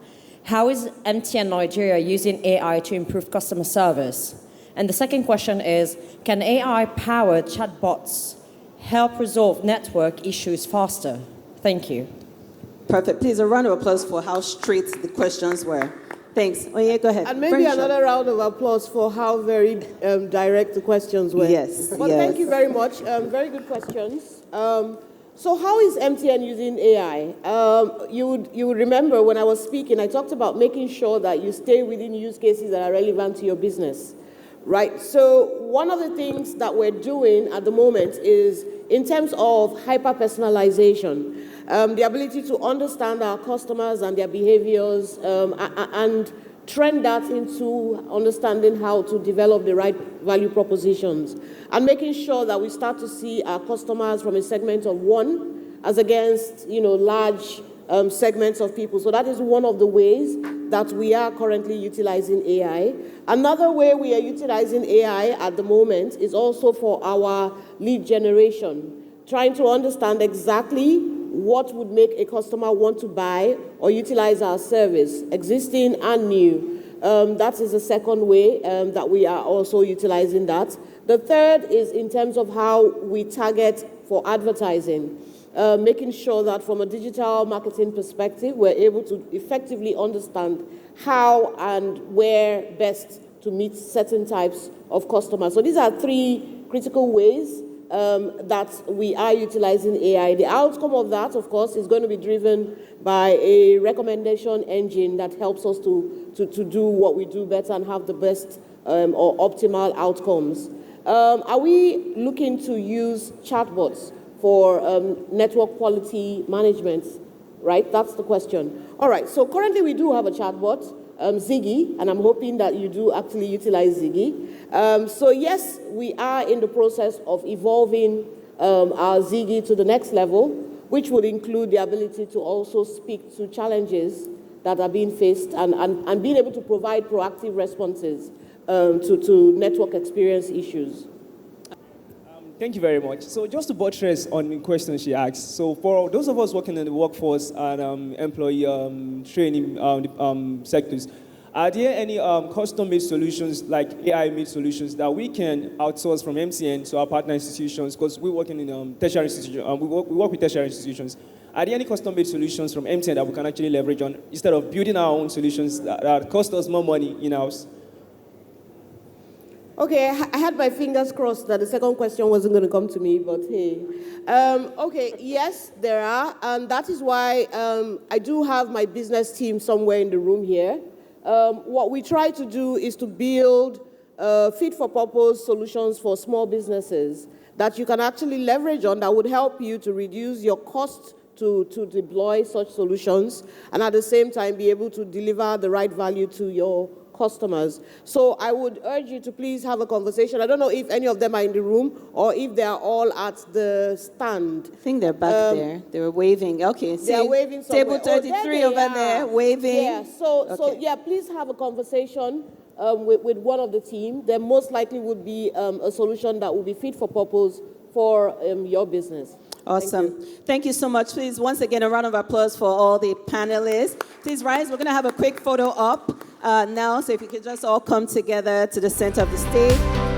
How is MTN Nigeria using AI to improve customer service? And the second question is, can AI-powered chatbots help resolve network issues faster? Thank you. Perfect. Please, a round of applause for how straight the questions were. Thanks. Oh, yeah, go ahead. And maybe another round of applause for how very direct the questions were. Yes. But thank you very much. Very good questions. So how is MTN using AI? You would remember when I was speaking, I talked about making sure that you stay within use cases that are relevant to your business, right? So one of the things that we're doing at the moment is in terms of hyper-personalization, the ability to understand our customers and their behaviors and trend that into understanding how to develop the right value propositions and making sure that we start to see our customers from a segment of one as against, large segments of people. So that is one of the ways that we are currently utilizing AI. Another way we are utilizing AI at the moment is also for our lead generation, trying to understand exactly what would make a customer want to buy or utilize our service, existing and new. That is the second way that we are also utilizing that. The third is in terms of how we target for advertising, making sure that from a digital marketing perspective, we're able to effectively understand how and where best to meet certain types of customers. So these are three critical ways that we are utilizing AI. The outcome of that, of course, is going to be driven by a recommendation engine that helps us to do what we do better and have the best or optimal outcomes. Are we looking to use chatbots for network quality management? Right, that's the question. All right, so currently we do have a chatbot, Ziggy, and I'm hoping that you do actually utilize Ziggy. So yes, we are in the process of evolving our Ziggy to the next level, which would include the ability to also speak to challenges that are being faced and being able to provide proactive responses to network experience issues. Thank you very much. So just to buttress on the question she asked, so for those of us working in the workforce and employee training sectors, are there any custom-made solutions, like AI-made solutions, that we can outsource from MTN to our partner institutions? Because we're working in tertiary institutions, we work with tertiary institutions. Are there any custom-made solutions from MTN that we can actually leverage on instead of building our own solutions that cost us more money in-house? Okay, I had my fingers crossed that the second question wasn't going to come to me, but hey. Okay, yes, there are, and that is why I do have my business team somewhere in the room here. What we try to do is to build fit-for-purpose solutions for small businesses that you can actually leverage on that would help you to reduce your cost to deploy such solutions and at the same time be able to deliver the right value to your customers. So I would urge you to please have a conversation. I don't know if any of them are in the room or if they are all at the stand. I think they're back there. They were waving. Okay, they are waving somewhere. Table 33 over there, waving. Yeah, so yeah, please have a conversation with one of the team. There most likely would be a solution that will be fit for purpose for your business. Awesome. Thank you so much. Please, once again, a round of applause for all the panelists. Please rise. We're going to have a quick photo up now. So if you could just all come together to the center of the stage.